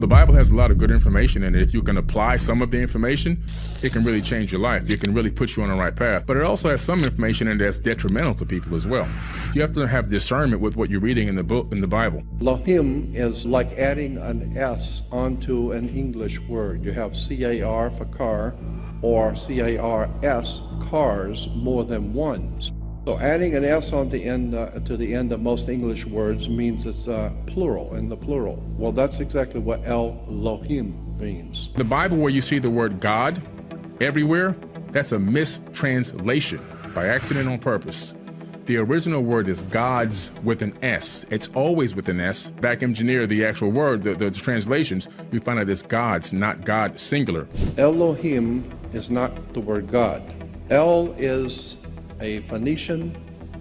The Bible has a lot of good information in it. If you can apply some of the information, it can really change your life. It can really put you on the right path. But it also has some information in it that's detrimental to people as well. You have to have discernment with what you're reading in the book, in the Bible. Elohim is like adding an S onto an English word. You have C-A-R for car or C-A-R-S, cars, more than ones. So adding an S on the end to the end of most English words means it's plural, in the plural. Well, that's exactly what Elohim means. The Bible, where you see the word God everywhere, that's a mistranslation by accident on purpose. The original word is gods with an S. It's always with an S. Back engineer the actual word, the translations, you find out it's gods, not God singular. Elohim is not the word God. El is a Phoenician,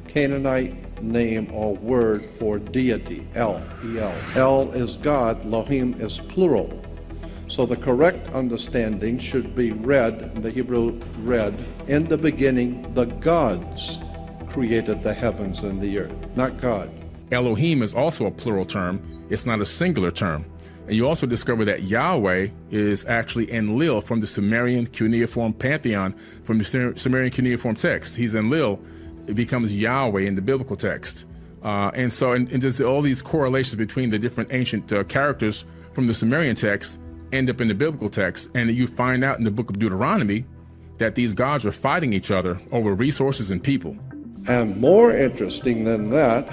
Canaanite name or word for deity, El, E-L. El is God, Elohim is plural. So the correct understanding should be read, the Hebrew read, in the beginning the gods created the heavens and the earth, not God. Elohim is also a plural term. It's not a singular term. And you also discover that Yahweh is actually Enlil from the Sumerian cuneiform pantheon, from the Sumerian cuneiform text. He's Enlil. It becomes Yahweh in the biblical text. And there's all these correlations between the different ancient characters from the Sumerian text end up in the biblical text. And you find out in the book of Deuteronomy that these gods are fighting each other over resources and people. And more interesting than that,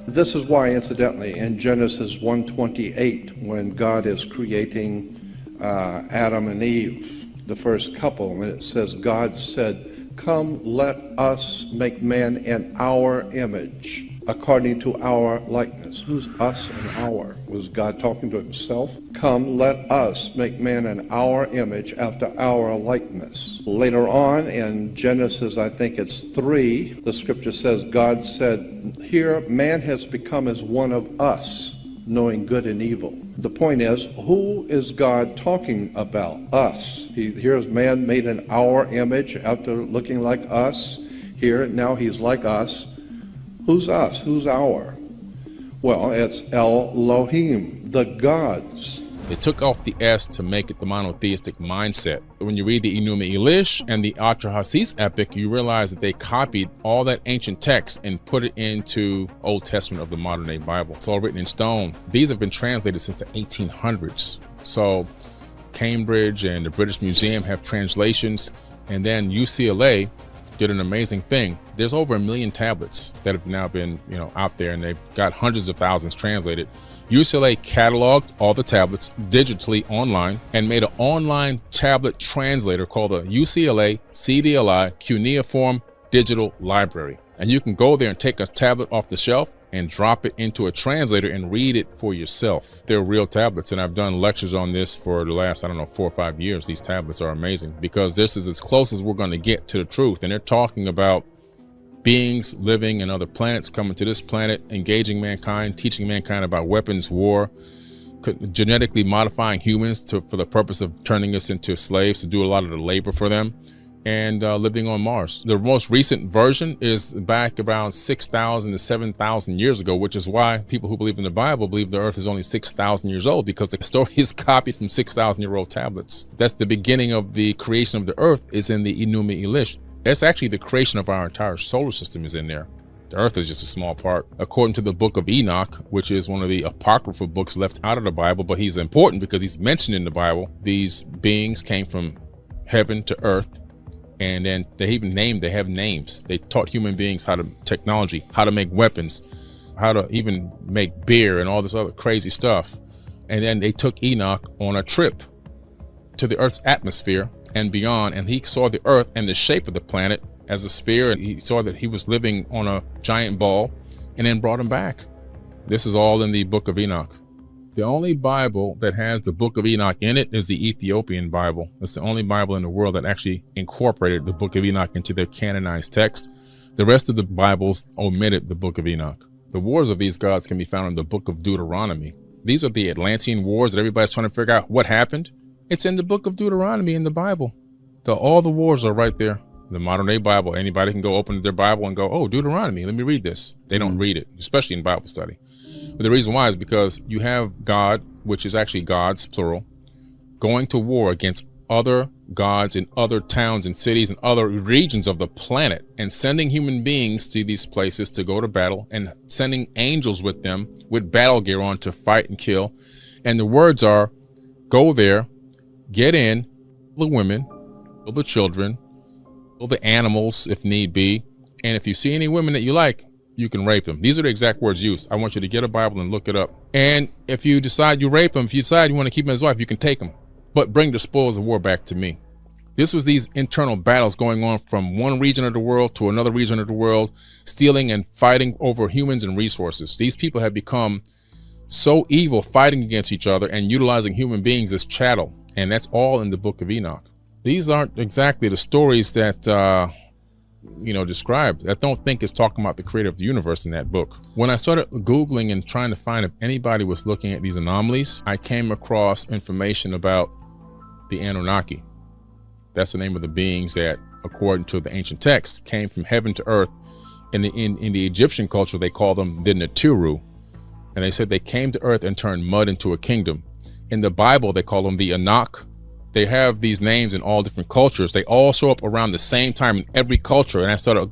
this is why, incidentally, in Genesis 1:28, when God is creating Adam and Eve, the first couple, and it says, God said, "Come, let us make man in our image, according to our likeness." Who's us and our? Was God talking to himself? Come, let us make man in our image after our likeness. Later on in Genesis, I think it's 3, the scripture says, God said, here man has become as one of us, knowing good and evil. The point is, who is God talking about? Us. Here's man made in our image after looking like us. Here, now he's like us. Who's us? Who's our? Well, it's Elohim, the gods. They took off the S to make it the monotheistic mindset. When you read the Enuma Elish and the Atrahasis epic, you realize that they copied all that ancient text and put it into Old Testament of the modern day Bible. It's all written in stone. These have been translated since the 1800s. So Cambridge and the British Museum have translations, and then UCLA did an amazing thing. There's over 1 million tablets that have now been, out there, and they've got hundreds of thousands translated. UCLA cataloged all the tablets digitally online and made an online tablet translator called the UCLA CDLI Cuneiform Digital Library. And you can go there and take a tablet off the shelf and drop it into a translator and read it for yourself. They're real tablets, and I've done lectures on this for the last, 4 or 5 years. These tablets are amazing because this is as close as we're going to get to the truth. And they're talking about beings living in other planets, coming to this planet, engaging mankind, teaching mankind about weapons, war, genetically modifying humans for the purpose of turning us into slaves to do a lot of the labor for them, and living on Mars. The most recent version is back around 6,000 to 7,000 years ago, which is why people who believe in the Bible believe the Earth is only 6,000 years old, because the story is copied from 6,000-year-old tablets. That's the beginning of the creation of the Earth, is in the Enuma Elish. That's actually the creation of our entire solar system is in there. The Earth is just a small part. According to the book of Enoch, which is one of the apocryphal books left out of the Bible, but he's important because he's mentioned in the Bible, these beings came from heaven to earth. And then they have names. They taught human beings how to make weapons, how to even make beer and all this other crazy stuff. And then they took Enoch on a trip to the Earth's atmosphere and beyond, and he saw the Earth and the shape of the planet as a sphere, and he saw that he was living on a giant ball, and then brought him back. This is all in the book of Enoch. The only Bible that has the book of Enoch in it is the Ethiopian Bible. It's the only Bible in the world that actually incorporated the book of Enoch into their canonized text. The rest of the Bibles omitted the book of Enoch. The wars of these gods can be found in the book of Deuteronomy. These are the Atlantean wars that everybody's trying to figure out what happened. It's in the book of Deuteronomy in the Bible. All the wars are right there. The modern day Bible, anybody can go open their Bible and go, oh, Deuteronomy, let me read this. They don't read it, especially in Bible study. But the reason why is because you have God which is actually gods, plural, going to war against other gods in other towns and cities and other regions of the planet, and sending human beings to these places to go to battle, and sending angels with them with battle gear on to fight and kill. And the words are, go there, get in, kill the women, kill the children, kill the animals if need be, and if you see any women that you like, you can rape them. These are the exact words used. I want you to get a Bible and look it up. And if you decide you rape them, if you decide you want to keep him as wife, you can take him, but bring the spoils of war back to me. This was these internal battles going on from one region of the world to another region of the world, stealing and fighting over humans and resources. These people have become so evil, fighting against each other and utilizing human beings as chattel. And that's all in the book of Enoch. These aren't exactly the stories that, described. I don't think it's talking about the creator of the universe in that book. When I started Googling and trying to find if anybody was looking at these anomalies, I came across information about the Anunnaki. That's the name of the beings that, according to the ancient texts, came from heaven to earth. In the Egyptian culture, they call them the Naturu. And they said they came to earth and turned mud into a kingdom. In the Bible, they call them the Anak. They have these names in all different cultures. They all show up around the same time in every culture. And I started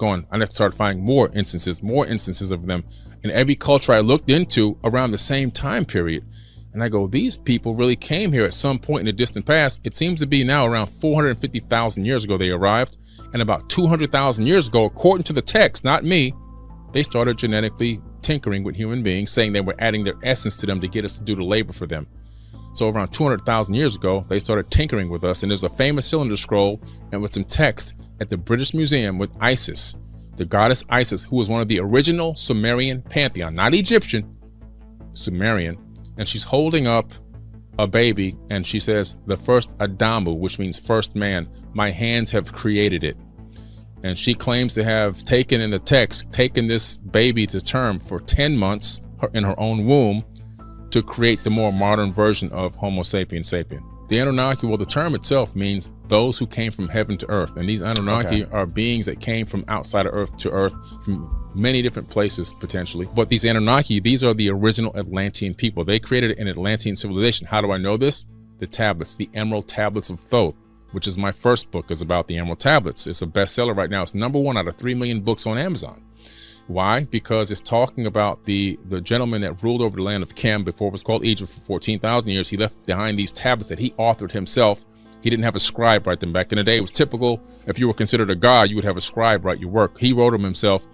finding more instances of them in every culture I looked into around the same time period. And I go, these people really came here at some point in the distant past. It seems to be now around 450,000 years ago they arrived. And about 200,000 years ago, according to the text, not me, they started genetically tinkering with human beings, saying they were adding their essence to them to get us to do the labor for them. So around 200,000 years ago, they started tinkering with us. And there's a famous cylinder scroll and with some text at the British Museum with Isis, the goddess Isis, who was one of the original Sumerian pantheon, not Egyptian, Sumerian. And she's holding up a baby and she says, the first Adamu, which means first man, my hands have created it. And she claims to have taken this baby to term for 10 months in her own womb to create the more modern version of Homo sapiens sapien. The Anunnaki, well, the term itself means those who came from heaven to earth. And these Anunnaki are beings that came from outside of earth to earth, from many different places potentially. But these Anunnaki, these are the original Atlantean people. They created an Atlantean civilization. How do I know this? The tablets, the Emerald Tablets of Thoth, which is my first book, is about the Emerald Tablets. It's a bestseller right now. It's #1 out of 3 million books on Amazon. Why? Because it's talking about the gentleman that ruled over the land of Chem before it was called Egypt for 14,000 years. He left behind these tablets that he authored himself. He didn't have a scribe write them. Back in the day, it was typical. If you were considered a god, you would have a scribe write your work. He wrote them himself.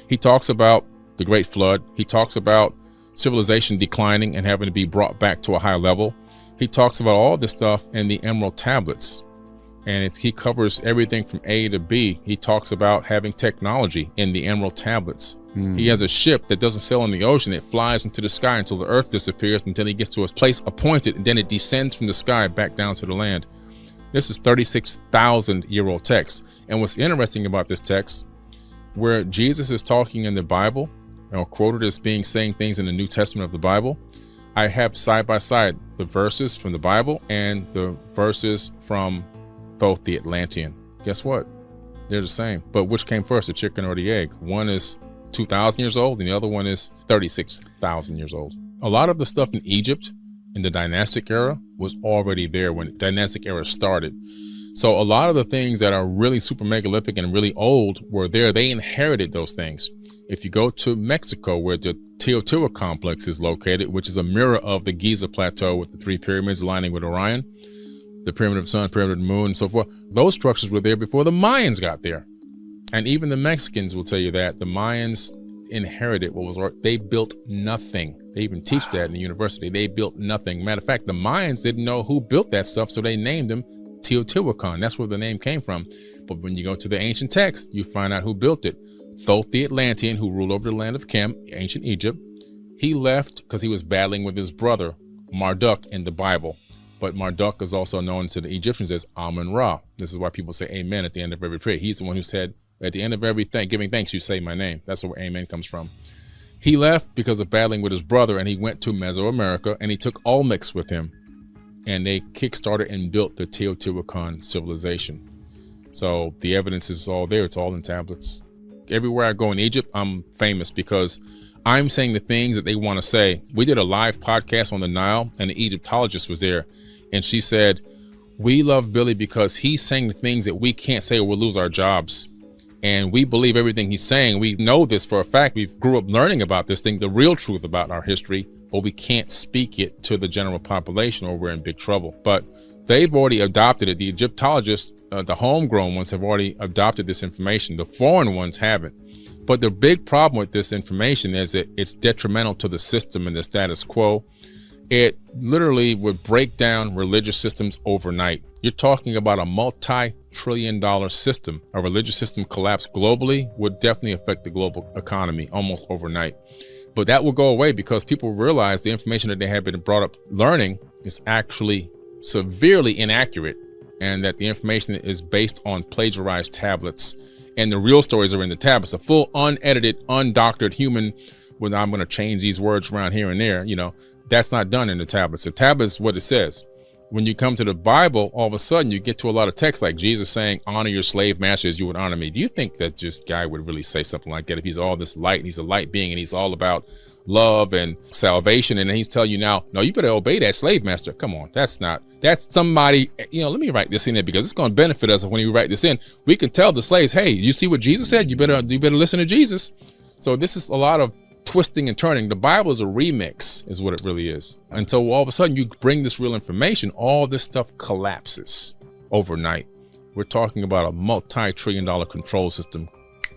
He talks about the Great Flood. He talks about civilization declining and having to be brought back to a high level. He talks about all this stuff in the Emerald Tablets. And he covers everything from A to B. He talks about having technology in the Emerald Tablets. He has a ship that doesn't sail in the ocean. It flies into the sky until the earth disappears, until he gets to a place appointed, and then it descends from the sky back down to the land. This is 36,000-year-old text. And what's interesting about this text, where Jesus is talking in the Bible, quoted as saying things in the New Testament of the Bible, I have side by side the verses from the Bible and the verses from Thoth the Atlantean. Guess what? They're the same. But which came first, the chicken or the egg? One is 2,000 years old and the other one is 36,000 years old. A lot of the stuff in Egypt in the dynastic era was already there when the dynastic era started. So a lot of the things that are really super megalithic and really old were there. They inherited those things. If you go to Mexico, where the Teotihuacan complex is located, which is a mirror of the Giza plateau with the 3 pyramids aligning with Orion, the pyramid of the sun, pyramid of the moon, and so forth. Those structures were there before the Mayans got there. And even the Mexicans will tell you that the Mayans inherited what was, they built nothing. They even teach that in the university. They built nothing. Matter of fact, the Mayans didn't know who built that stuff, so they named them Teotihuacan. That's where the name came from. But when you go to the ancient text, you find out who built it. Thoth the Atlantean, who ruled over the land of Chem, ancient Egypt. He left because he was battling with his brother, Marduk, in the Bible. But Marduk is also known to the Egyptians as Amun-Ra. This is why people say amen at the end of every prayer. He's the one who said, at the end of everything, giving thanks, you say my name. That's where amen comes from. He left because of battling with his brother, and he went to Mesoamerica, and he took Olmecs with him. And they kickstarted and built the Teotihuacan civilization. So the evidence is all there. It's all in tablets. Everywhere I go in Egypt, I'm famous because I'm saying the things that they want to say. We did a live podcast on the Nile, and the Egyptologist was there, and she said, we love Billy because he's saying the things that we can't say or we'll lose our jobs. And we believe everything he's saying. We know this for a fact. We grew up learning about this thing, the real truth about our history, but we can't speak it to the general population or we're in big trouble. But they've already adopted it. The Egyptologists, the homegrown ones, have already adopted this information. The foreign ones haven't. But the big problem with this information is that it's detrimental to the system and the status quo. It literally would break down religious systems overnight. You're talking about a multi-trillion-dollar system. A religious system collapse globally would definitely affect the global economy almost overnight. But that will go away because people realize the information that they have been brought up learning is actually severely inaccurate, and that the information is based on plagiarized tablets, and the real stories are in the tablets. A full, unedited, undoctored human, when I'm going to change these words around here and there, that's not done in the tablets. The tablets is what it says. When you come to the Bible, all of a sudden you get to a lot of text like Jesus saying, honor your slave master as you would honor me. Do you think that just guy would really say something like that if he's all this light and he's a light being and he's all about love and salvation, and he's telling you now, no, you better obey that slave master? Come on, that's somebody, let me write this in there because it's going to benefit us. When you write this in, we can tell the slaves, hey, you see what Jesus said? You better listen to Jesus. So this is a lot of twisting and turning. The Bible is a remix, is what it really is. And so all of a sudden you bring this real information, all this stuff collapses overnight. We're talking about a multi-trillion-dollar control system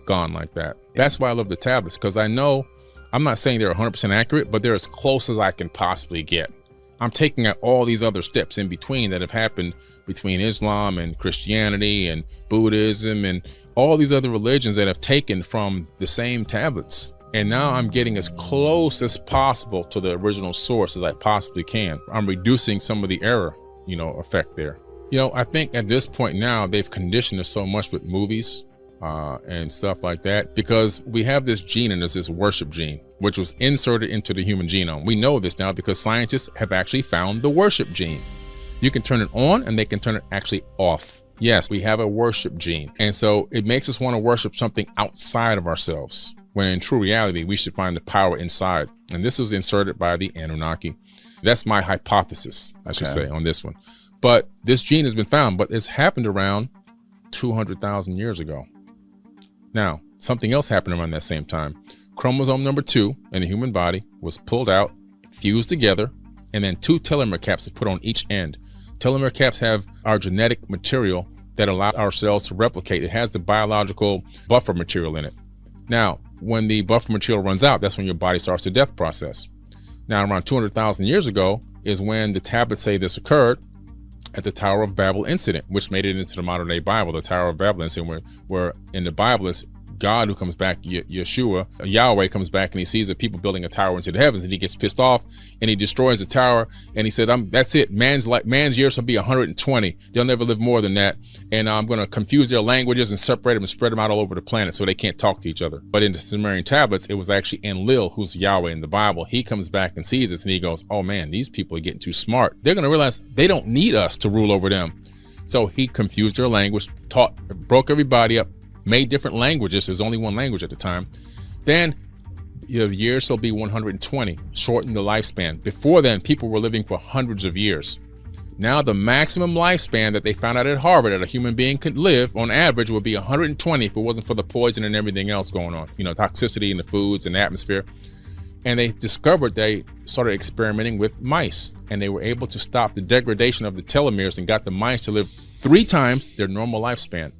gone like that. That's why I love the tablets, because I know, I'm not saying they're 100% accurate, but they're as close as I can possibly get. I'm taking out all these other steps in between that have happened between Islam and Christianity and Buddhism and all these other religions that have taken from the same tablets. And now I'm getting as close as possible to the original source as I possibly can. I'm reducing some of the error, effect there. I think at this point now, they've conditioned us so much with movies and stuff like that, because we have this gene in us, this worship gene, which was inserted into the human genome. We know this now because scientists have actually found the worship gene. You can turn it on and they can turn it actually off. Yes, we have a worship gene. And so it makes us want to worship something outside of ourselves, when in true reality, we should find the power inside. And this was inserted by the Anunnaki. That's my hypothesis, I should say, on this one. But this gene has been found, but it's happened around 200,000 years ago. Now, something else happened around that same time. Chromosome number 2 in the human body was pulled out, fused together, and then 2 telomere caps are put on each end. Telomere caps have our genetic material that allow our cells to replicate. It has the biological buffer material in it. Now, when the buffer material runs out, that's when your body starts the death process. Now, around 200,000 years ago is when the tablets say this occurred at the Tower of Babel incident, which made it into the modern day Bible. The Tower of Babel incident, where in the Bible it's God who comes back, Yeshua, Yahweh comes back, and he sees the people building a tower into the heavens, and he gets pissed off and he destroys the tower, and he said, that's it, man's years will be 120, they'll never live more than that, and I'm going to confuse their languages and separate them and spread them out all over the planet so they can't talk to each other. But in the Sumerian tablets, it was actually Enlil, who's Yahweh in the Bible. He comes back and sees this and he goes, oh man, these people are getting too smart. They're going to realize they don't need us to rule over them. So he confused their language, broke everybody up, made different languages. There's only one language at the time. Then the years will be 120, shorten the lifespan. Before then, people were living for hundreds of years. Now the maximum lifespan that they found out at Harvard that a human being could live on average would be 120 if it wasn't for the poison and everything else going on, toxicity in the foods and the atmosphere. And they started experimenting with mice, and they were able to stop the degradation of the telomeres and got the mice to live 3 times their normal lifespan.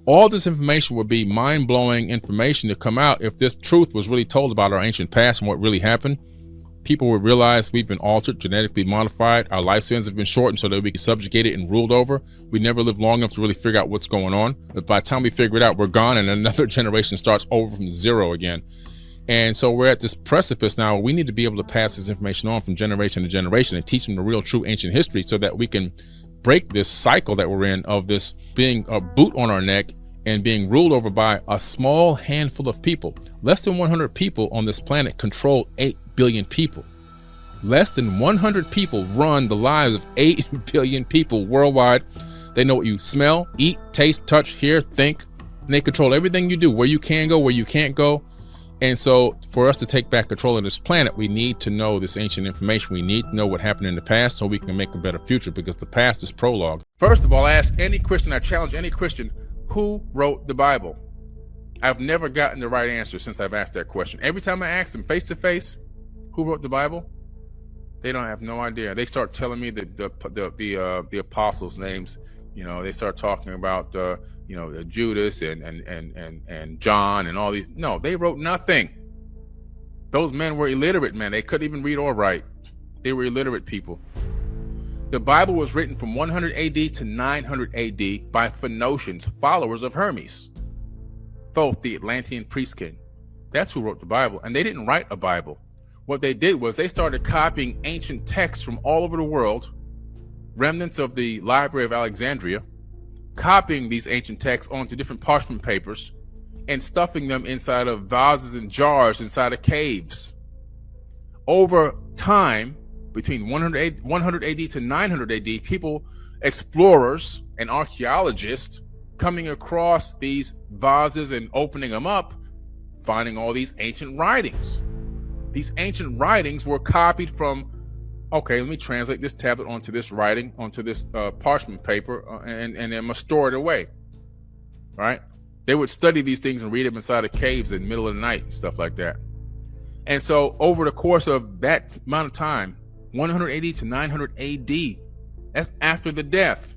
All this information would be mind-blowing information to come out if this truth was really told about our ancient past and what really happened. People would realize we've been altered, genetically modified, our lifespans have been shortened so that we can subjugate it and ruled over. We never lived long enough to really figure out what's going on. But by the time we figure it out, we're gone, and another generation starts over from zero again. And so we're at this precipice now. We need to be able to pass this information on from generation to generation and teach them the real, true ancient history so that we can break this cycle that we're in of this being a boot on our neck and being ruled over by a small handful of people. Less than 100 people on this planet control 8 billion people. Less than 100 people run the lives of 8 billion people worldwide. They know what you smell, eat, taste, touch, hear, think, and they control everything you do, where you can go, where you can't go. And so for us to take back control of this planet, we need to know this ancient information. We need to know what happened in the past so we can make a better future, because the past is prologue. First of all, I ask any Christian, I challenge any Christian, who wrote the Bible? I've never gotten the right answer since I've asked that question. Every time I ask them face to face, who wrote the Bible? They don't have no idea. They start telling me the apostles' names. You know, they start talking about Judas and John and all these. No, they wrote nothing. Those men were illiterate men. They couldn't even read or write. They were illiterate people. The Bible was written from 100 AD to 900 AD by Phoenicians, followers of Hermes, Thoth, the Atlantean priest king. That's who wrote the Bible, and they didn't write a Bible. What they did was they started copying ancient texts from all over the world, remnants of the Library of Alexandria, copying these ancient texts onto different parchment papers and stuffing them inside of vases and jars inside of caves. Over time, between 100 AD to 900 AD, people, explorers and archaeologists, coming across these vases and opening them up, finding all these ancient writings. These ancient writings were copied from, okay, let me translate this tablet onto this writing, onto this parchment paper, and then I'm going to store it away, right? They would study these things and read them inside of caves in the middle of the night and stuff like that. And so over the course of that amount of time, 180 to 900 AD, that's after the death,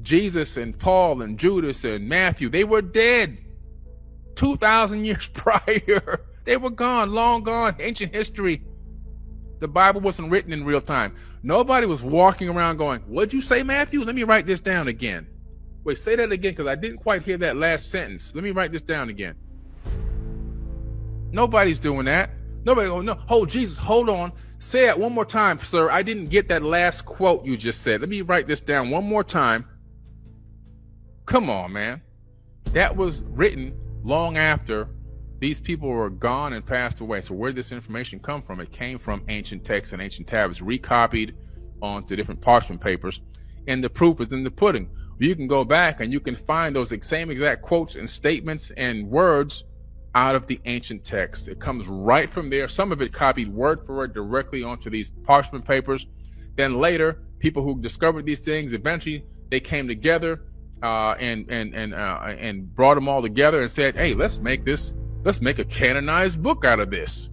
Jesus and Paul and Judas and Matthew, they were dead 2,000 years prior. They were gone, long gone, ancient history. The Bible wasn't written in real time. Nobody was walking around going, what'd you say, Matthew? Let me write this down again. Wait, say that again, because I didn't quite hear that last sentence. Let me write this down again. Nobody's doing that. Nobody going, no, oh, Jesus, hold on. Say it one more time, sir. I didn't get that last quote you just said. Let me write this down one more time. Come on, man. That was written long after these people were gone and passed away. So where did this information come from? It came from ancient texts and ancient tablets, recopied onto different parchment papers. And the proof is in the pudding. You can go back and you can find those same exact quotes and statements and words out of the ancient text. It comes right from there. Some of it copied word for word directly onto these parchment papers. Then later, people who discovered these things, eventually they came together and brought them all together and said, hey, let's make a canonized book out of this.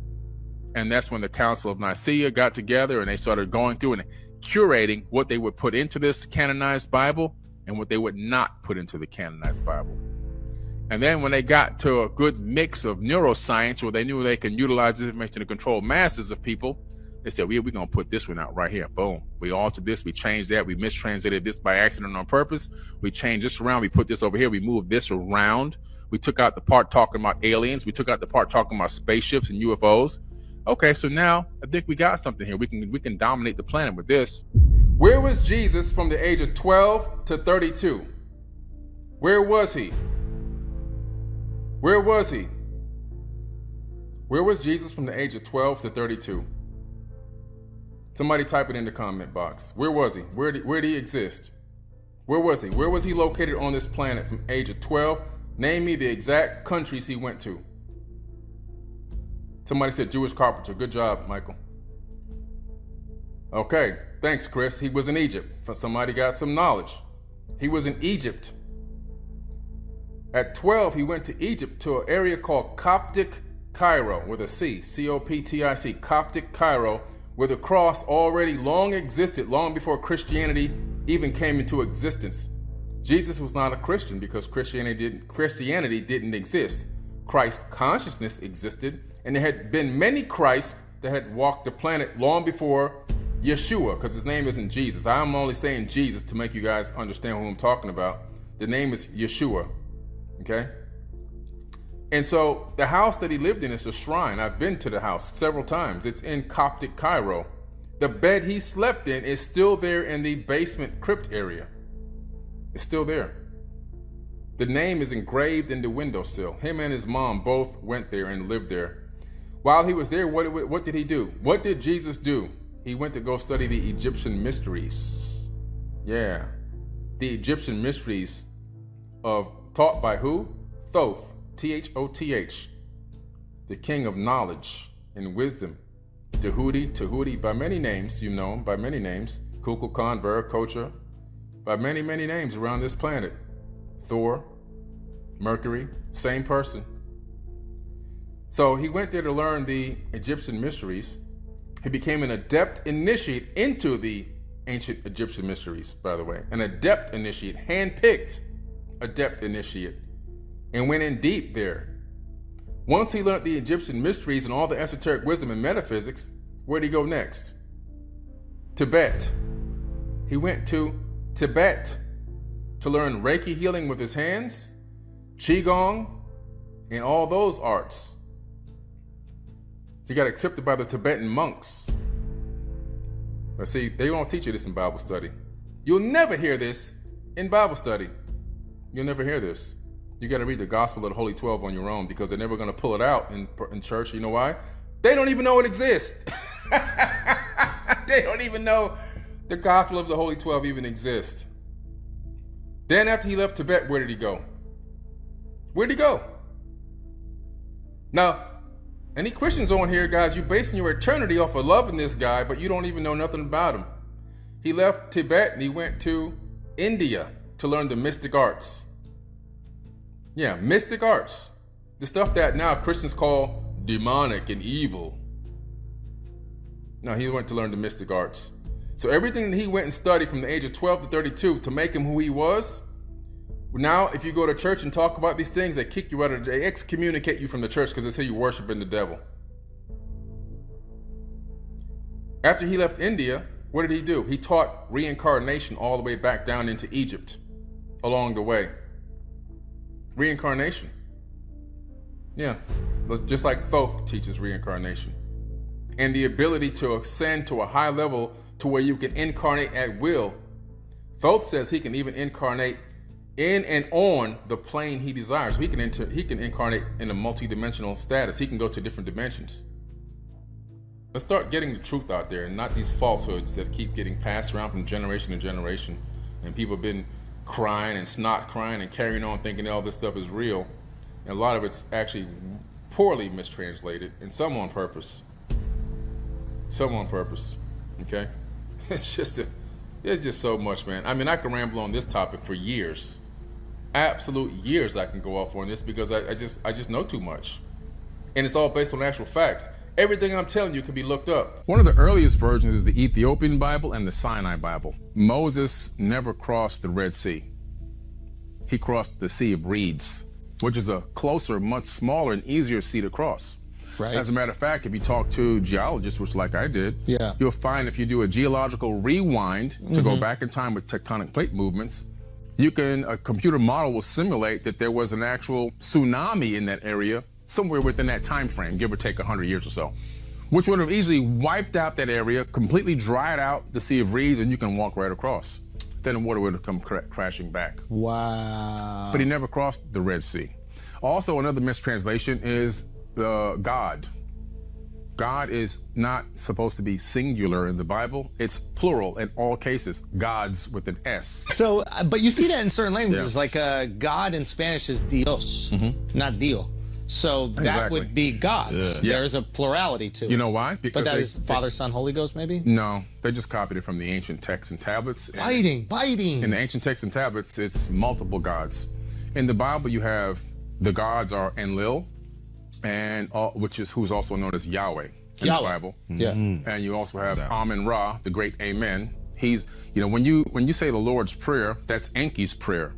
And that's when the Council of Nicaea got together and they started going through and curating what they would put into this canonized Bible and what they would not put into the canonized Bible. And then when they got to a good mix of neuroscience where they knew they can utilize this information to control masses of people, they said, we're going to put this one out right here. Boom. We altered this. We changed that. We mistranslated this by accident on purpose. We changed this around. We put this over here. We moved this around. We took out the part talking about aliens. We took out the part talking about spaceships and UFOs. Okay, so now I think we got something here. We can dominate the planet with this. Where was Jesus from the age of 12 to 32? Where was he? Where was he? Where was Jesus from the age of 12 to 32? Somebody type it in the comment box. Where was he? Where did he exist? Where was he? Where was he located on this planet from age of 12? Name me the exact countries he went to. Somebody said Jewish carpenter. Good job, Michael. Okay, thanks, Chris. He was in Egypt. Somebody got some knowledge. He was in Egypt. At 12, he went to Egypt to an area called Coptic Cairo with a C, C-O-P-T-I-C, Coptic Cairo, where the cross already long existed, long before Christianity even came into existence. Jesus was not a Christian because Christianity didn't exist. Christ consciousness existed, and there had been many Christs that had walked the planet long before Yeshua, because his name isn't Jesus. I'm only saying Jesus to make you guys understand who I'm talking about. The name is Yeshua, okay? And so the house that he lived in is a shrine. I've been to the house several times. It's in Coptic Cairo. The bed he slept in is still there in the basement crypt area. It's still there. The name is engraved in the windowsill. Him and his mom both went there and lived there. While he was there, what did he do? What did Jesus do? He went to go study the Egyptian mysteries. Yeah. The Egyptian mysteries taught by who? Thoth. T-H-O-T-H. the king of knowledge and wisdom, Tahuti, by many names, you know him by many names, Kukulkan, Viracocha, by many, many names around this planet. Thor, Mercury, same person. So he went there to learn the Egyptian mysteries. He became an adept initiate into the ancient Egyptian mysteries, by the way. An adept initiate, hand-picked adept initiate, and went in deep there. Once he learned the Egyptian mysteries and all the esoteric wisdom and metaphysics, where'd he go next? Tibet. He went to Tibet to learn Reiki healing with his hands, Qigong, and all those arts. He got accepted by the Tibetan monks. But see, they don't teach you this in Bible study. You'll never hear this in Bible study. You'll never hear this. You got to read the Gospel of the Holy 12 on your own, because they're never going to pull it out in church. You know why? They don't even know it exists. They don't even know the Gospel of the Holy 12 even exists. Then after he left Tibet, where did he go? Where'd he go? Now, any Christians on here, guys, you're basing your eternity off of loving this guy, but you don't even know nothing about him. He left Tibet and he went to India to learn the mystic arts. Yeah, mystic arts. The stuff that now Christians call demonic and evil. No, he went to learn the mystic arts. So everything that he went and studied from the age of 12 to 32 to make him who he was, now if you go to church and talk about these things, they kick you out of, they excommunicate you from the church because they say you're worshiping the devil. After he left India, what did he do? He taught reincarnation all the way back down into Egypt along the way. Reincarnation. Yeah, just like Thoth teaches reincarnation. And the ability to ascend to a high level to where you can incarnate at will. Thoth says he can even incarnate in and on the plane he desires. He can incarnate in a multi-dimensional status. He can go to different dimensions. Let's start getting the truth out there and not these falsehoods that keep getting passed around from generation to generation. And people have been crying and snot crying and carrying on thinking all this stuff is real. And a lot of it's actually poorly mistranslated, and some on purpose. Some on purpose, okay? It's just so much, man. I mean, I can ramble on this topic for years. Absolute years I can go off on this because I just know too much. And it's all based on actual facts. Everything I'm telling you can be looked up. One of the earliest versions is the Ethiopian Bible and the Sinai Bible. Moses never crossed the Red Sea. He crossed the Sea of Reeds, which is a closer, much smaller and easier sea to cross. Right. As a matter of fact, if you talk to geologists, which like I did, you'll find if you do a geological rewind to go back in time with tectonic plate movements, a computer model will simulate that there was an actual tsunami in that area somewhere within that time frame, give or take 100 years or so, which would have easily wiped out that area, completely dried out the Sea of Reeds, and you can walk right across. Then the water would have come crashing back. Wow. But he never crossed the Red Sea. Also, another mistranslation is God. God is not supposed to be singular in the Bible. It's plural in all cases. Gods with an S. So, but you see that in certain languages, like God in Spanish is Dios, not Dio. So that would be gods. Yeah. There's a plurality to it. You know why? Because that is Father, Son, Holy Ghost, maybe? No, they just copied it from the ancient texts and tablets. Biting. In the ancient texts and tablets, it's multiple gods. In the Bible, you have the gods are Enlil, and who's also known as Yahweh in the Bible. Yeah. And you also have Amen-Ra, the great Amen. He's, when you say the Lord's Prayer, that's Enki's prayer.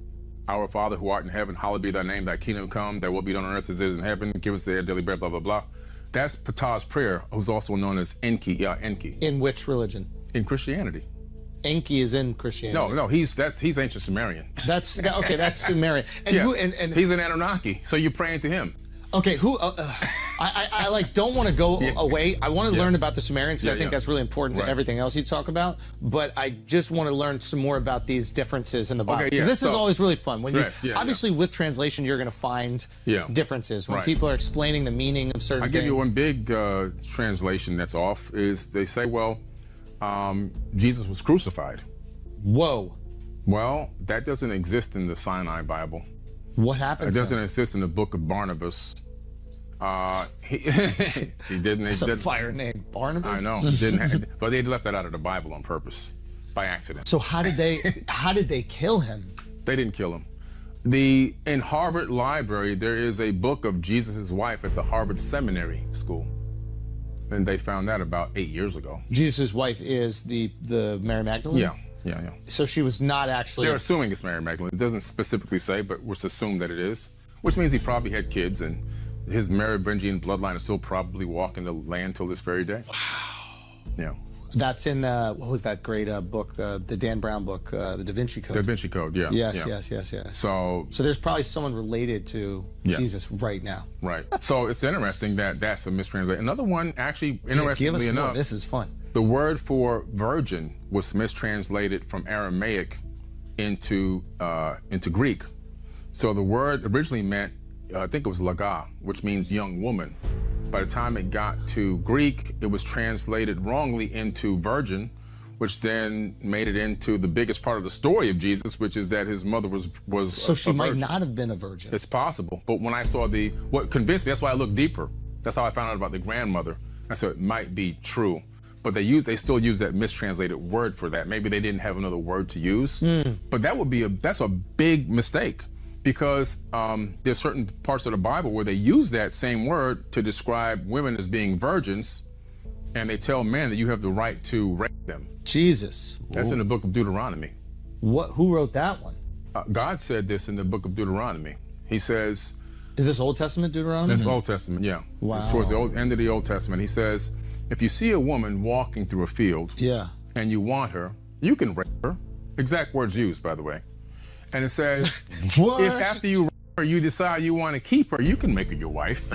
Our Father who art in heaven, hallowed be thy name, thy kingdom come, thy will be done on earth as it is in heaven, give us our daily bread, blah, blah, blah. That's Ptah's prayer, who's also known as Enki. Enki. In which religion? In Christianity. Enki is in Christianity. No, he's ancient Sumerian. That's Sumerian. And he's an Anunnaki, so you're praying to him. Okay, I don't want to go away. I want to learn about the Sumerians because I think that's really important to everything else you talk about. But I just want to learn some more about these differences in the Bible. Because this is always really fun. When obviously with translation, you're going to find differences when people are explaining the meaning of certain things. I'll give you one big translation that's off is they say, well, Jesus was crucified. Whoa. Well, that doesn't exist in the Sinai Bible. What happened? It doesn't exist in the book of Barnabas. He didn't. It's a fire name, Barnabas. I know. He didn't. But they left that out of the Bible on purpose, by accident. So how did they kill him? They didn't kill him. In Harvard Library, there is a book of Jesus' wife at the Harvard Seminary School. And they found that about 8 years ago. Jesus' wife is the Mary Magdalene? Yeah. So she was not actually... They're assuming it's Mary Magdalene. It doesn't specifically say, but it's assumed that it is. Which means he probably had kids, and his Merovingian bloodline is still probably walking the land till this very day. Wow. Yeah. That's in, what was that great book, the Dan Brown book, The Da Vinci Code? Da Vinci Code, yeah. Yes. So there's probably someone related to Jesus right now. Right. So it's interesting that that's a mistranslation. Another one, actually, interestingly enough, this is fun. The word for virgin was mistranslated from Aramaic into Greek. So the word originally meant, I think it was laga, which means young woman. By the time it got to Greek, it was translated wrongly into virgin, which then made it into the biggest part of the story of Jesus, which is that his mother was So she might not have been a virgin. It's possible. But when I saw what convinced me, that's why I looked deeper. That's how I found out about the grandmother. I said it might be true. But they still use that mistranslated word for that. Maybe they didn't have another word to use. But that's a big mistake. Because there's certain parts of the Bible where they use that same word to describe women as being virgins, and they tell men that you have the right to rape them. Jesus. That's in the book of Deuteronomy. Who wrote that one? God said this in the book of Deuteronomy. He says... Is this Old Testament Deuteronomy? That's Old Testament, yeah. Wow. Towards the end of the Old Testament, he says, if you see a woman walking through a field, and you want her, you can rape her. Exact words used, by the way. And it says, if after you rape her, you decide you want to keep her, you can make her your wife.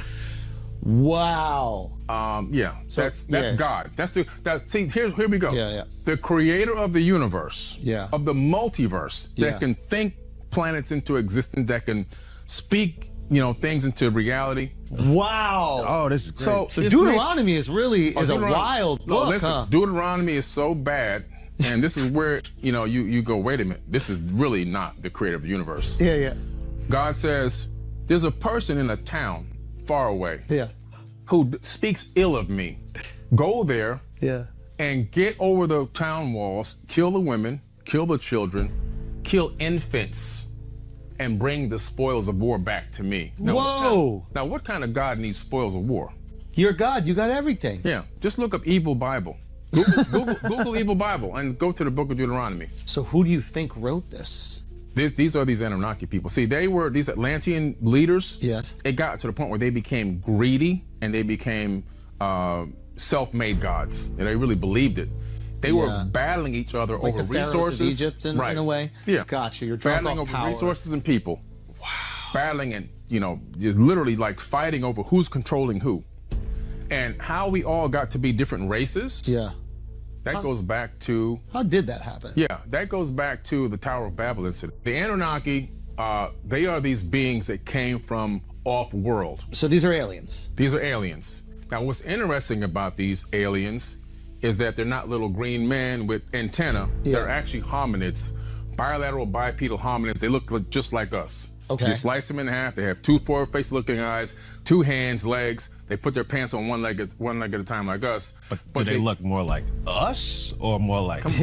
Wow. Yeah, so, that's God. See, here we go. Yeah. The creator of the universe, of the multiverse, that can think planets into existence, that can speak, things into reality. Wow. Oh, this is great. So Deuteronomy is a wild book. Listen, Deuteronomy is so bad. And this is where, you go, wait a minute, this is really not the creator of the universe. Yeah. God says, there's a person in a town far away who speaks ill of me. Go there and get over the town walls, kill the women, kill the children, kill infants, and bring the spoils of war back to me. Now, Now, what kind of God needs spoils of war? You're God, you got everything. Yeah, just look up evil Bible. Google evil Bible and go to the book of Deuteronomy. So who do you think wrote this? These are these Anunnaki people. See, they were these Atlantean leaders. Yes. It got to the point where they became greedy and they became self-made gods. And they really believed it. They were battling each other like over the resources. Of Egypt in a way? Yeah. Gotcha. You're battling over power. Resources and people. Wow. Battling and, literally like fighting over who's controlling who. And how we all got to be different races. Yeah. That goes back to... How did that happen? Yeah, that goes back to the Tower of Babel incident. The Anunnaki, they are these beings that came from off-world. So these are aliens? These are aliens. Now, what's interesting about these aliens is that they're not little green men with antenna. They're actually hominids, bilateral bipedal hominids. They look just like us. Okay. You slice them in half. They have two forward-facing-looking eyes, two hands, legs. They put their pants on one leg at a time, like us. But do they look more like us or more like us?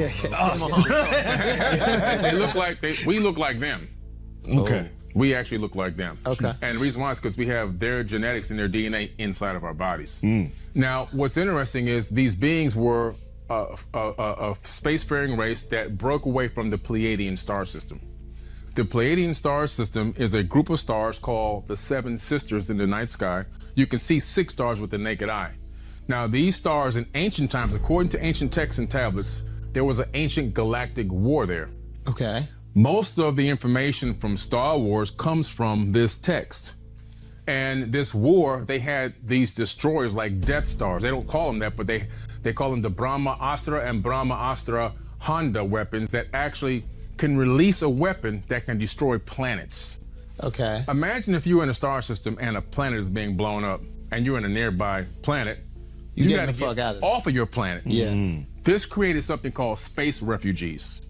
They look like we look like them. Okay. We actually look like them. Okay. And the reason why is because we have their genetics and their DNA inside of our bodies. Now, what's interesting is these beings were a spacefaring race that broke away from the Pleiadian star system. The Pleiadian star system is a group of stars called the Seven Sisters in the night sky. You can see 6 stars with the naked eye. Now, these stars in ancient times, according to ancient texts and tablets, there was an ancient galactic war there. Okay. Most of the information from Star Wars comes from this text. And this war, they had these destroyers like Death Stars. They don't call them that, but they call them the Brahma Astra and Brahma Astra Honda weapons that actually can release a weapon that can destroy planets. Okay. Imagine if you're in a star system and a planet is being blown up and you're in a nearby planet. You got to get off of your planet. Yeah. This created something called space refugees.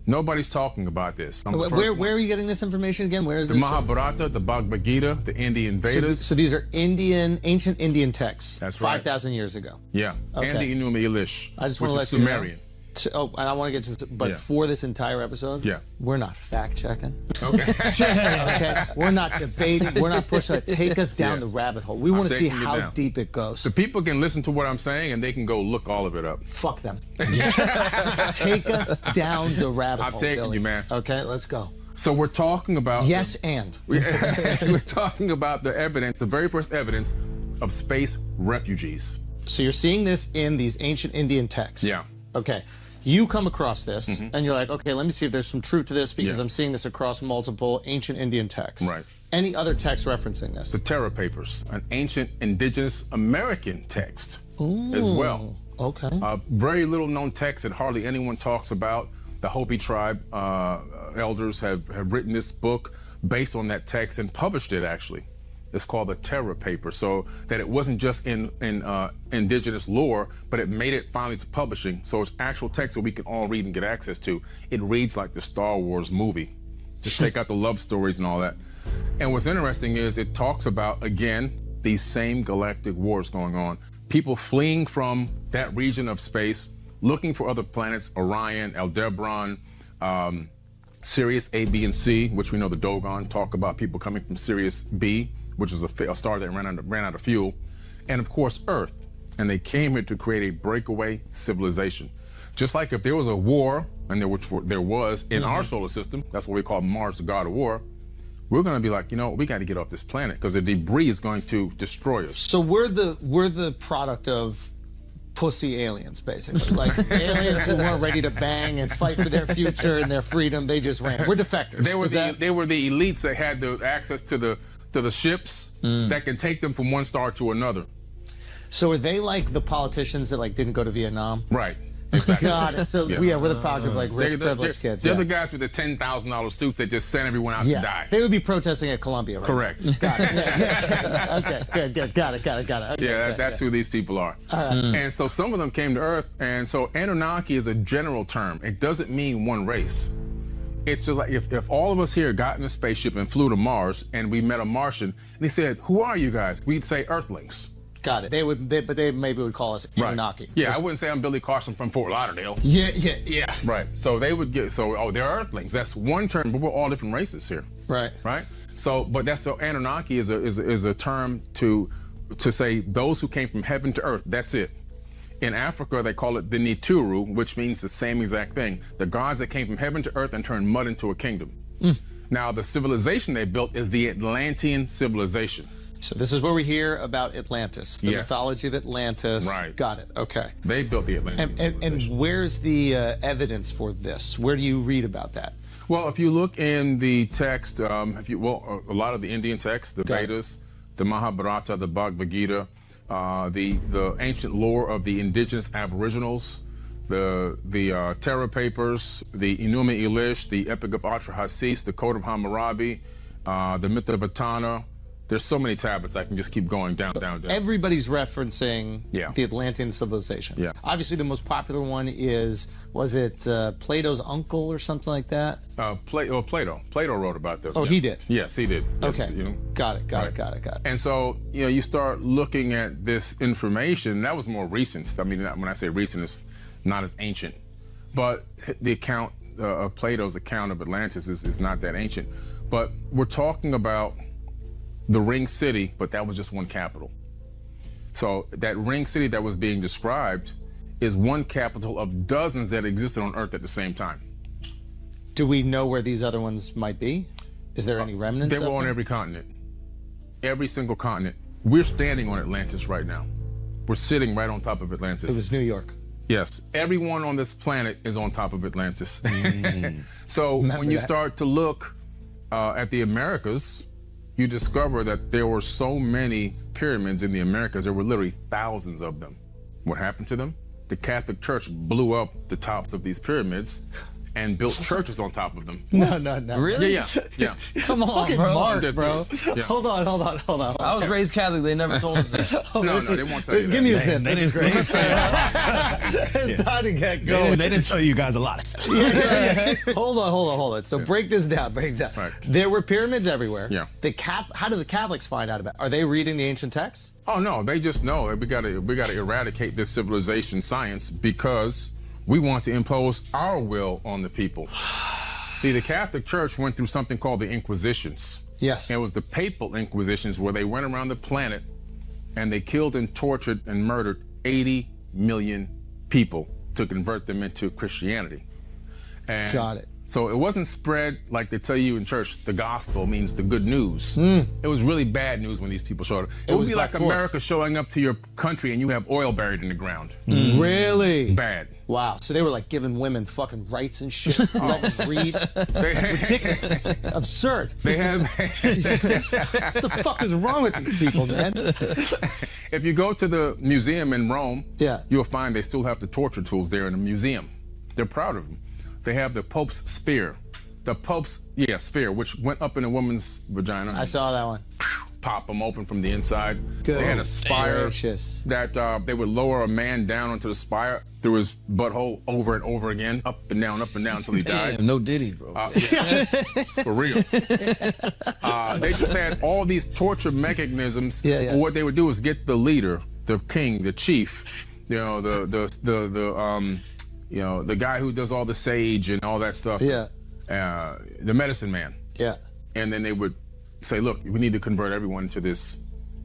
Nobody's talking about this. Where are you getting this information again? Where is the this? Mahabharata, the Bhagavad Gita, the Indian Vedas. So these are ancient Indian texts. That's right. 5,000 years ago. Yeah. Okay. And the Enuma Elish, I just want to let Sumerian. you know. And I want to get to but for this entire episode, we're not fact checking. Okay. Okay. We're not debating. We're not pushing it. Take us down the rabbit hole. We want to see how deep it goes. The people can listen to what I'm saying and they can go look all of it up. Fuck them. Take us down the rabbit hole. I'm taking Billy. you, man. Okay, let's go. So we're talking about we're talking about the evidence, the very first evidence of space refugees. So you're seeing this in these ancient Indian texts. Yeah. Okay. You come across this and you're like, okay, let me see if there's some truth to this because I'm seeing this across multiple ancient Indian texts. Right. Any other text referencing this? The Terra Papers, an ancient indigenous American text as well. Okay. Very little known text that hardly anyone talks about. The Hopi tribe elders have written this book based on that text and published it actually. It's called the Terra Paper, so that it wasn't just in indigenous lore, but it made it finally to publishing. So it's actual text that we can all read and get access to. It reads like the Star Wars movie. Just take out the love stories and all that. And what's interesting is it talks about, again, these same galactic wars going on. People fleeing from that region of space, looking for other planets, Orion, Aldebaran, Sirius A, B, and C, which we know the Dogon talk about people coming from Sirius B, which is a star that ran out of fuel, and of course Earth. And they came here to create a breakaway civilization. Just like if there was a war, and there was in our solar system, that's what we call Mars, the god of war, we're going to be like, we got to get off this planet because the debris is going to destroy us. So we're the product of pussy aliens, basically. Like aliens who weren't ready to bang and fight for their future and their freedom. They just ran. We're defectors. They were the elites that had the access to the ships that can take them from one star to another. So are they like the politicians that didn't go to Vietnam? Right. Exactly. Got it. So we're the product of rich, privileged kids. They're the guys with the $10,000 suits that just send everyone out to die. They would be protesting at Columbia, right? Correct. Got it. Okay, good. Got it. Okay, that's who these people are. And so some of them came to Earth, and so Anunnaki is a general term. It doesn't mean one race. It's just like if all of us here got in a spaceship and flew to Mars and we met a Martian and he said, "Who are you guys?" We'd say Earthlings. Got it. They maybe would call us Anunnaki. Right. Yeah, I wouldn't say I'm Billy Carson from Fort Lauderdale. Yeah. Right. So they would get they're Earthlings. That's one term, but we're all different races here. Right. Right. So, but Anunnaki is a term to say those who came from heaven to earth. That's it. In Africa, they call it the Nituru, which means the same exact thing. The gods that came from heaven to earth and turned mud into a kingdom. Now, the civilization they built is the Atlantean civilization. So this is where we hear about Atlantis, the mythology of Atlantis. Right. Got it. Okay. They built the Atlantean civilization. And where's the evidence for this? Where do you read about that? Well, if you look in the text, a lot of the Indian texts, the Vedas, the Mahabharata, the Bhagavad Gita, the ancient lore of the indigenous aboriginals, the Terra Papers, the Enuma Elish, the Epic of Atrahasis, the Code of Hammurabi, the Myth of Etana. There's so many tablets, I can just keep going down. Everybody's referencing the Atlantean civilization. Yeah. Obviously, the most popular one was it Plato's uncle or something like that? Plato. Plato wrote about this. Oh, he did? Yes, he did. Okay. Yes, Got it. And so, you start looking at this information. That was more recent. I mean, when I say recent, it's not as ancient. But the account of Plato's account of Atlantis is not that ancient. But we're talking about the ring city, but that was just one capital. So that ring city that was being described is one capital of dozens that existed on Earth at the same time. Do we know where these other ones might be? Is there any remnants? They were on every continent. Every single continent. We're standing on Atlantis right now. We're sitting right on top of Atlantis. It was New York. Yes. Everyone on this planet is on top of Atlantis. So when you start to look at the Americas, you discover that there were so many pyramids in the Americas. There were literally thousands of them. What happened to them? The Catholic Church blew up the tops of these pyramids and built churches on top of them. No. Really? Yeah. Come on, bro. Mark, bro. Yeah. Hold on. I was raised Catholic. They never told us that. No, they won't tell you that. Give me a zip. They didn't great. It's time to get going. They didn't tell you guys a lot of stuff. Hold on. So break this down. Right. There were pyramids everywhere. Yeah. How do the Catholics find out about it? Are they reading the ancient texts? Oh no, they just know we gotta eradicate this civilization science because we want to impose our will on the people. See, the Catholic Church went through something called the Inquisitions. Yes. It was the papal Inquisitions where they went around the planet and they killed and tortured and murdered 80 million people to convert them into Christianity. And got it. So it wasn't spread like they tell you in church, the gospel means the good news. It was really bad news when these people showed up. It would be like America showing up to your country and you have oil buried in the ground. Really? It's bad. Wow. So they were like giving women fucking rights and shit. Let them read. Ridiculous. Absurd. They have. What the fuck is wrong with these people, man? If you go to the museum in Rome, Yeah. you'll find they still have the torture tools there in the museum. They're proud of them. They have the Pope's spear. The Pope's, spear, which went up in a woman's vagina. I saw that one. Pop them open from the inside. Good. They had a spire Gracious. that they would lower a man down onto the spire through his butthole over and over again, up and down until he died. Damn, no Diddy, bro. For real. They just had all these torture mechanisms. Yeah. What they would do is get the leader, the king, the chief, the guy who does all the sage and all that stuff. Yeah. The medicine man. Yeah. And then they would say, look, we need to convert everyone into this.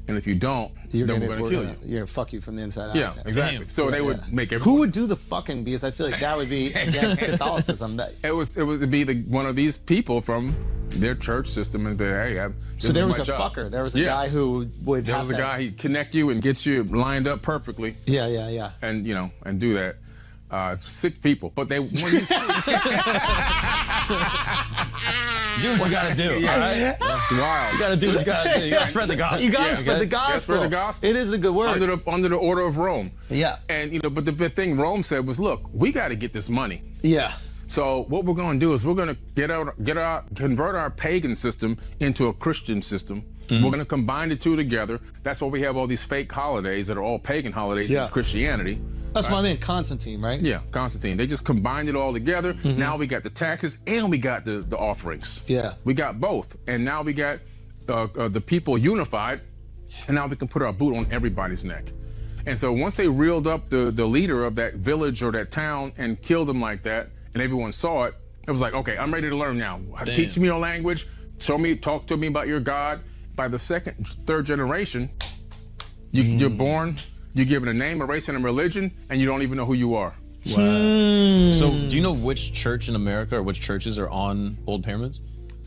And if you don't, then we're going to kill you. You're going to fuck you from the inside out. Yeah, exactly. Damn. So they would make everyone. Who would do the fucking? Because I feel like that would be against Catholicism. It would be one of these people from their church system and say, hey, so there was a fucker. There was a guy who would. There was a guy, he'd connect you and get you lined up perfectly. Yeah. And, and do that. Sick people. But when you Do what you gotta do, all right? That's wild. You gotta do what you gotta do. You gotta spread the gospel. You gotta spread the gospel. Spread the gospel. It is the good word. Under the order of Rome. Yeah. And, but the big thing Rome said was, look, we got to get this money. Yeah. So what we're going to do is we're going to convert our pagan system into a Christian system. We're going to combine the two together. That's why we have all these fake holidays that are all pagan holidays in Christianity. That's my man Constantine, right? Yeah, Constantine. They just combined it all together. Now we got the taxes and we got the offerings. Yeah. We got both. And now we got the people unified. And now we can put our boot on everybody's neck. And so once they reeled up the leader of that village or that town and killed him like that, and everyone saw it, it was like, okay, I'm ready to learn now. Teach me your language. Talk to me about your God. By the second, third generation, you're born, you're given a name, a race, and a religion, and you don't even know who you are. Wow. So do you know which church in America or which churches are on old pyramids?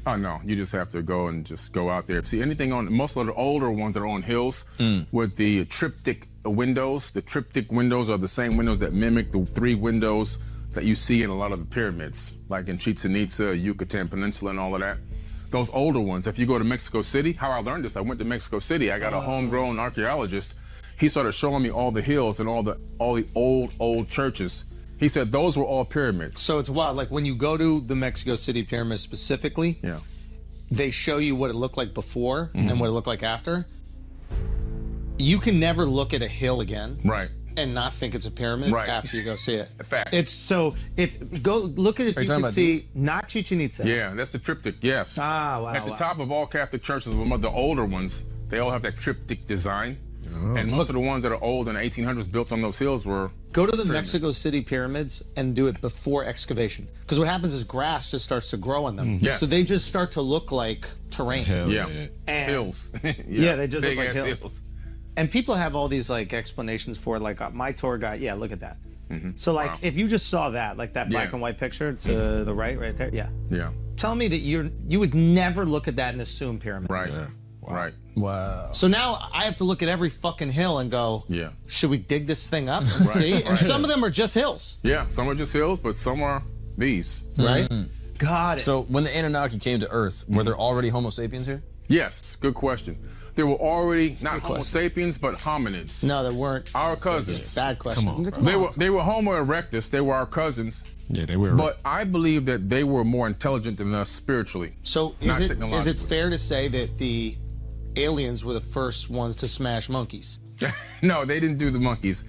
Oh, no. You just have to go out there. See, anything most of the older ones that are on hills with the triptych windows. The triptych windows are the same windows that mimic the three windows that you see in a lot of the pyramids, like in Chichen Itza, Yucatan Peninsula, and all of that. Those older ones, if you go to Mexico City, how I learned this, I went to Mexico City. I got a homegrown archaeologist. He started showing me all the hills and all the old churches. He said those were all pyramids. So it's wild. Like when you go to the Mexico City pyramids specifically, they show you what it looked like before and what it looked like after. You can never look at a hill again. Right. And not think it's a pyramid after you go see it. Fact. It's so go look at it. You can see not Chichen Itza. Yeah, that's the triptych. Yes. Wow. At the top of all Catholic churches, the older ones, they all have that triptych design. And most of the ones that are old in the 1800s built on those hills were Go to the pyramids. Mexico City pyramids and do it before excavation. Because what happens is grass just starts to grow on them. Yes. So they just start to look like terrain. Yeah. And Hills. Yeah, they just big look like ass hills. And people have all these like explanations for it, like my tour guide. Yeah, look at that. So like if you just saw that, like that black and white picture to the right there. Yeah. Yeah. Tell me that you would never look at that and assume pyramid. Right. Yeah. Right. Wow. So now I have to look at every fucking hill and go, should we dig this thing up? See? And some of them are just hills. Yeah, some are just hills, but some are these. Right? Got it. So when the Anunnaki came to Earth, were there already Homo sapiens here? Yes, good question. There were already not Homo sapiens, but hominids. No, there weren't. Our cousins. Bad question. They were Homo erectus. They were our cousins. Yeah, they were. But I believe that they were more intelligent than us spiritually. So is it fair to say that the aliens were the first ones to smash monkeys? No, they didn't do the monkeys.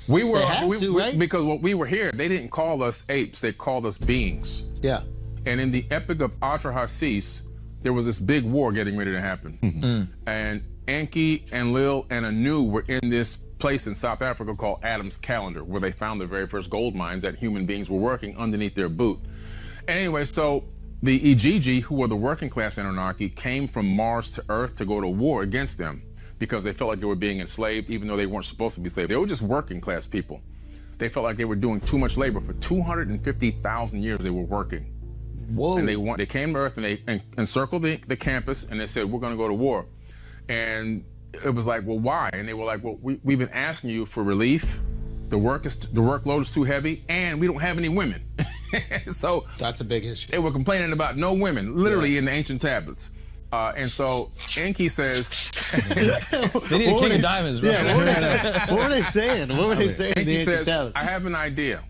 We were right? Because when we were here, they didn't call us apes. They called us beings. Yeah. And in the Epic of Atrahasis, there was this big war getting ready to happen. Mm-hmm. And Enki and Lil and Anu were in this place in South Africa called Adam's Calendar, where they found the very first gold mines that human beings were working underneath their boot. And anyway, so the Igigi, who were the working class Anunnaki, came from Mars to Earth to go to war against them because they felt like they were being enslaved, even though they weren't supposed to be enslaved. They were just working class people. They felt like they were doing too much labor. For 250,000 years, they were working. Whoa. And they came to Earth and they encircled the campus and they said, we're going to go to war. And it was like, well, why? And they were like, well, we've been asking you for relief. The workload is too heavy and we don't have any women. So that's a big issue. They were complaining about no women, literally in the ancient tablets. And so Enki says, they need a king of diamonds, bro. Yeah, what were they saying? What were they saying? Enki says, I have an idea.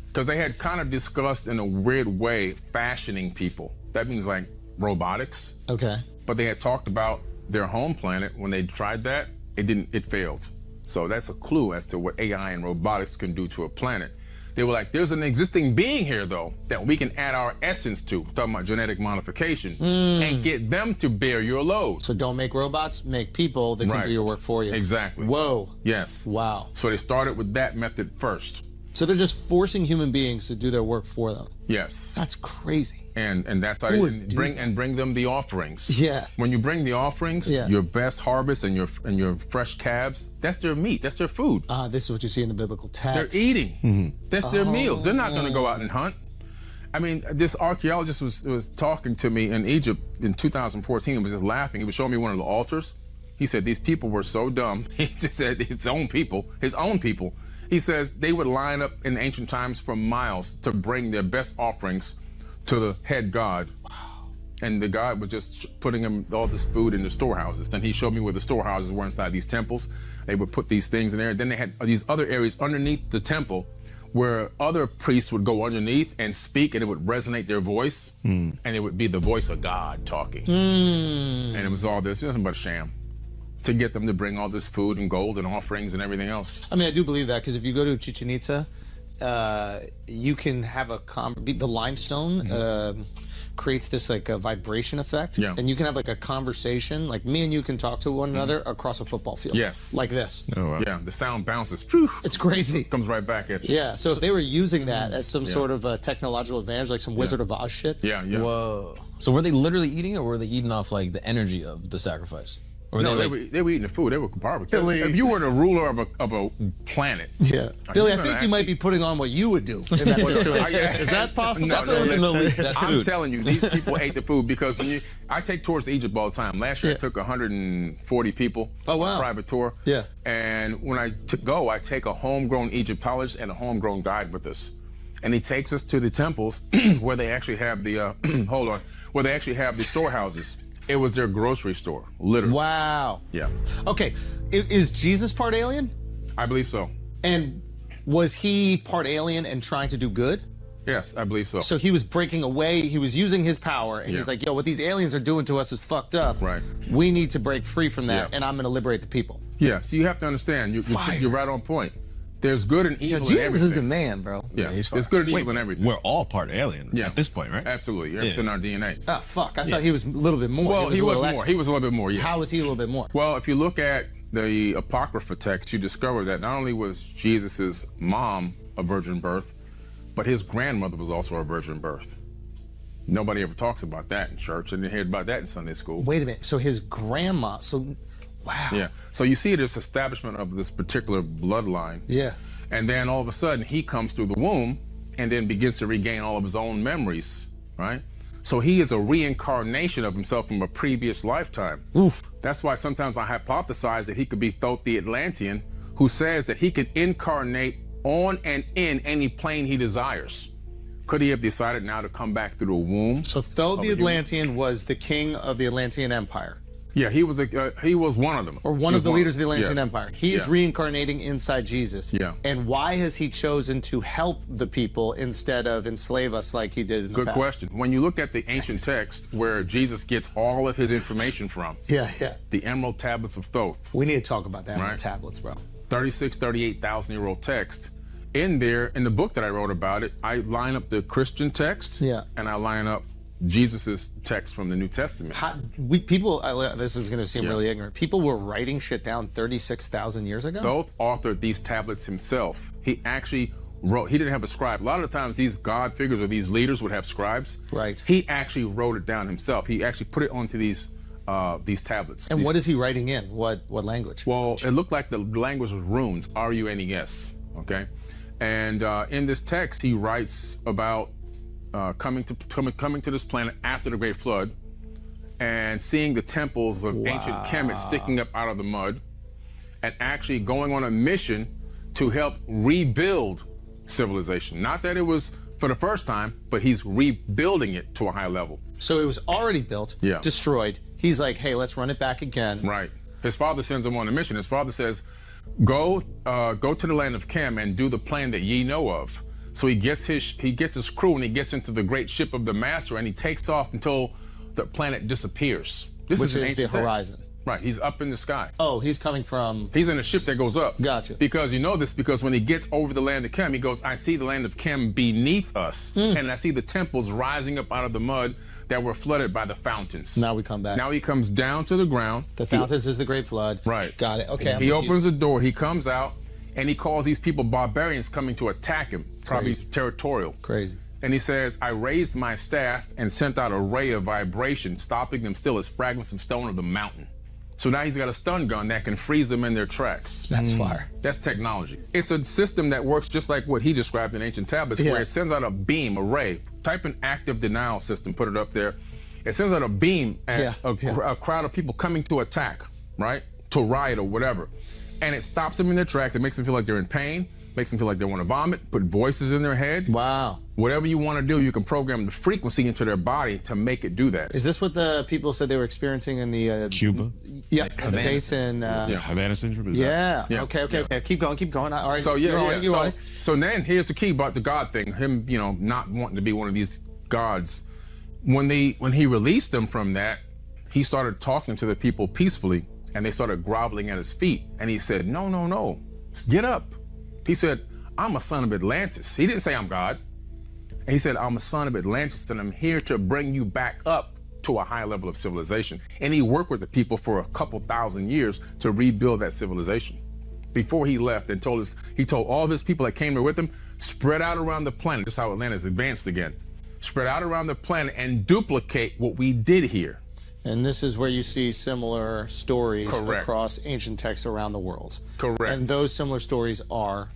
Because they had kind of discussed in a weird way fashioning people. That means like robotics. Okay. But they had talked about their home planet. When they tried that, it failed. So that's a clue as to what AI and robotics can do to a planet. They were like, there's an existing being here though that we can add our essence to, talking about genetic modification, and get them to bear your load. So don't make robots, make people that can do your work for you. Exactly. Whoa. Yes. Wow. So they started with that method first. So they're just forcing human beings to do their work for them. Yes. That's crazy. And that's how they bring them the offerings. Yeah. When you bring the offerings, your best harvest and your fresh calves, that's their meat, that's their food. This is what you see in the biblical text. They're eating. Mm-hmm. That's their meals. They're not going to go out and hunt. I mean, this archaeologist was talking to me in Egypt in 2014 and was just laughing. He was showing me one of the altars. He said these people were so dumb. He just said his own people. He says they would line up in ancient times for miles to bring their best offerings to the head god. Wow. And the god was just putting them all this food in the storehouses. And he showed me where the storehouses were inside these temples. They would put these things in there. Then they had these other areas underneath the temple where other priests would go underneath and speak, and it would resonate their voice. And it would be the voice of God talking. And it was all this, nothing but a sham, to get them to bring all this food and gold and offerings and everything else. I mean, I do believe that, because if you go to Chichen Itza, you can have the limestone creates this like a vibration effect, and you can have like a conversation, like me and you can talk to one another across a football field. Yes. Like this. Oh, wow. Yeah, the sound bounces. It's crazy. Comes right back at you. Yeah, so if they were using that as some sort of a technological advantage, like some Wizard of Oz shit. Yeah. Whoa. So were they literally eating it, or were they eating off like the energy of the sacrifice? Or no, they were eating the food. They were barbecue. If you were the ruler of a planet, Billy, I think you might be putting on what you would do in that situation. Is that possible? I'm telling you, these people ate the food because I take tours to Egypt all the time. Last year I took 140 people on a private tour. Yeah. And when I go, I take a homegrown Egyptologist and a homegrown guide with us. And he takes us to the temples where they actually have the where they actually have the storehouses. It was their grocery store, literally. Wow. Yeah. Okay, is Jesus part alien? I believe so. And was he part alien and trying to do good? Yes, I believe so. So he was breaking away, he was using his power, and he's like, yo, what these aliens are doing to us is fucked up. Right. We need to break free from that, and I'm going to liberate the people. Yeah, so you have to understand, you're right on point. There's good and evil in everything. Jesus is the man, bro. Yeah, there's good and evil in everything. We're all part alien at this point, right? Absolutely. It's in our DNA. Oh, fuck. I thought he was a little bit more. Well, he was more. He was a little bit more, yes. How was he a little bit more? Well, if you look at the Apocrypha text, you discover that not only was Jesus's mom a virgin birth, but his grandmother was also a virgin birth. Nobody ever talks about that in church, and they hear about that in Sunday school. Wait a minute. So his grandma, wow. Yeah. So you see this establishment of this particular bloodline. Yeah. And then all of a sudden he comes through the womb and then begins to regain all of his own memories, right? So he is a reincarnation of himself from a previous lifetime. Oof. That's why sometimes I hypothesize that he could be Thoth the Atlantean, who says that he could incarnate on and in any plane he desires. Could he have decided now to come back through the womb? So Thoth the Atlantean was the king of the Atlantean Empire. Yeah, he was one of them. Or one of the leaders of the Atlantean Empire. He is Yeah. reincarnating inside Jesus. Yeah. And why has he chosen to help the people instead of enslave us like he did in the Good past? question. When you look at the ancient text where Jesus gets all of his information from, Yeah. the Emerald Tablets of Thoth, We need to talk about that on Right. the tablets, bro. 38,000-year-old text. In there, in the book that I wrote about it, I line up the Christian text, Yeah. and I line up Jesus's text from the New Testament. This is going to seem really ignorant. People were writing shit down 36,000 years ago? Thoth authored these tablets himself. He actually wrote, he didn't have a scribe. A lot of the times these God figures or these leaders would have scribes. Right. He actually wrote it down himself. He actually put it onto these tablets. And what is he writing in? What language? Well, it looked like the language was runes, R-U-N-E-S, okay? And in this text, he writes about coming to this planet after the Great Flood and seeing the temples of ancient Kemet sticking up out of the mud and actually going on a mission to help rebuild civilization. Not that it was for the first time, but he's rebuilding it to a high level. So it was already built, Yeah. destroyed. He's like, hey, let's run it back again. Right. His father sends him on a mission. His father says, go to the land of Chem and do the plan that ye know of. So he gets his crew and he gets into the great ship of the master and he takes off until the planet disappears. This Which is an is ancient the text. horizon. Right. He's up in the sky. Oh, he's coming from... He's in a ship that goes up. Gotcha. Because you know this, because when he gets over the land of Chem, he goes, I see the land of Chem beneath us. And I see the temples rising up out of the mud that were flooded by the fountains. Now we come back. Now he comes down to the ground. The fountains is the Great Flood. Right. Got it. Okay. He opens the door, he comes out, and he calls these people barbarians coming to attack him, probably territorial. Crazy. And he says, I raised my staff and sent out a ray of vibration, stopping them still as fragments of stone of the mountain. So now he's got a stun gun that can freeze them in their tracks. That's fire. That's technology. It's a system that works just like what he described in ancient tablets, where it sends out a beam, a ray. Type in active denial system, put it up there. It sends out a beam at a crowd of people coming to attack, right? To riot or whatever. And it stops them in their tracks. It makes them feel like they're in pain, makes them feel like they want to vomit, put voices in their head. Wow. Whatever you want to do, you can program the frequency into their body to make it do that. Is this what the people said they were experiencing in the... Cuba? Yeah, the basin. Havana syndrome? Is Yeah. Yeah. Okay. Keep going. All right. So you're on it. So then here's the key about the God thing. Him, not wanting to be one of these gods. When he released them from that, he started talking to the people peacefully, and they started groveling at his feet. And he said, no, get up. He said, I'm a son of Atlantis. He didn't say I'm God. And he said, I'm a son of Atlantis, and I'm here to bring you back up to a high level of civilization. And he worked with the people for a couple thousand years to rebuild that civilization. Before he left and he told all of his people that came there with him, spread out around the planet. This is how Atlantis advanced again. Spread out around the planet and duplicate what we did here. And this is where you see similar stories Correct. across ancient texts around the world. Correct. And those similar stories are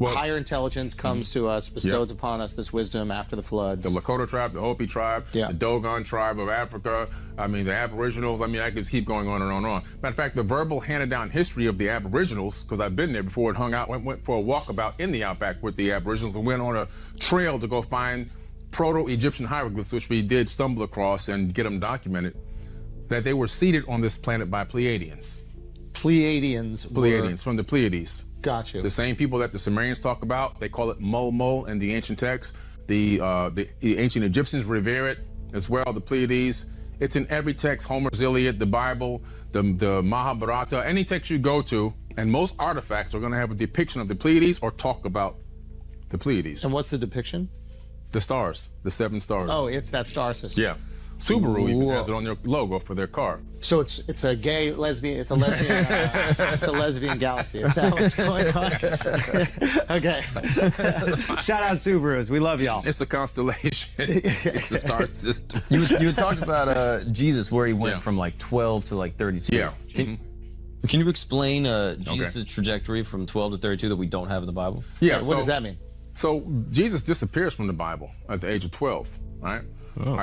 higher intelligence comes to us, bestows upon us this wisdom after the floods. The Lakota tribe, the Hopi tribe, the Dogon tribe of Africa, the Aboriginals, I could just keep going on and on and on. Matter of fact, the verbal handed down history of the Aboriginals, because I've been there before and hung out, went for a walkabout in the outback with the Aboriginals and went on a trail to go find Proto-Egyptian hieroglyphs, which we did stumble across and get them documented, that they were seated on this planet by Pleiadians. Pleiadians From the Pleiades. Got you. The same people that the Sumerians talk about, they call it Mo in the ancient texts. The ancient Egyptians revere it as well, the Pleiades. It's in every text, Homer's Iliad, the Bible, the Mahabharata, any text you go to, and most artifacts are going to have a depiction of the Pleiades or talk about the Pleiades. And what's the depiction? The stars, the 7 stars. Oh, it's that star system. Yeah. Subaru even has it on their logo for their car. So it's a gay lesbian. It's a lesbian. It's a lesbian galaxy. Is that what's going on? Okay. Shout out Subarus. We love y'all. It's a constellation. It's a star system. You talked about Jesus, where he went from like 12 to like 32. Yeah. Can you explain Jesus' trajectory from 12 to 32 that we don't have in the Bible? Yeah. What does that mean? So Jesus disappears from the Bible at the age of 12, right?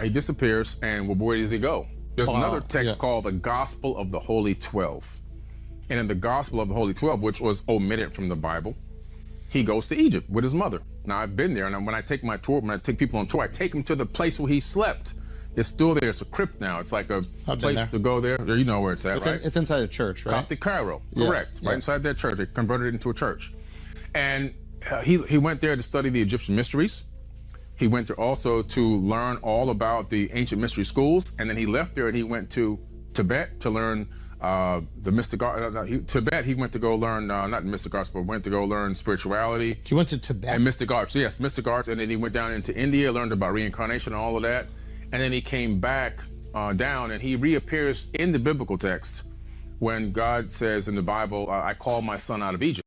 He disappears, and where does he go? There's another text called the Gospel of the Holy 12. And in the Gospel of the Holy 12, which was omitted from the Bible, he goes to Egypt with his mother. Now, I've been there, and when I take people on tour, I take them to the place where he slept. It's still there. It's a crypt now. It's like a place to go there. You know where it's at, right? It's inside a church, right? Coptic Cairo, correct. Right inside that church. They converted it into a church. And he went there to study the Egyptian mysteries. He went there also to learn all about the ancient mystery schools. And then he left there and he went to Tibet to learn the mystic art. Tibet, he went to go learn, not mystic arts, but went to go learn spirituality. He went to Tibet? And mystic arts, yes, mystic arts. And then he went down into India, learned about reincarnation and all of that. And then he came back down and he reappears in the biblical text when God says in the Bible, I called my son out of Egypt.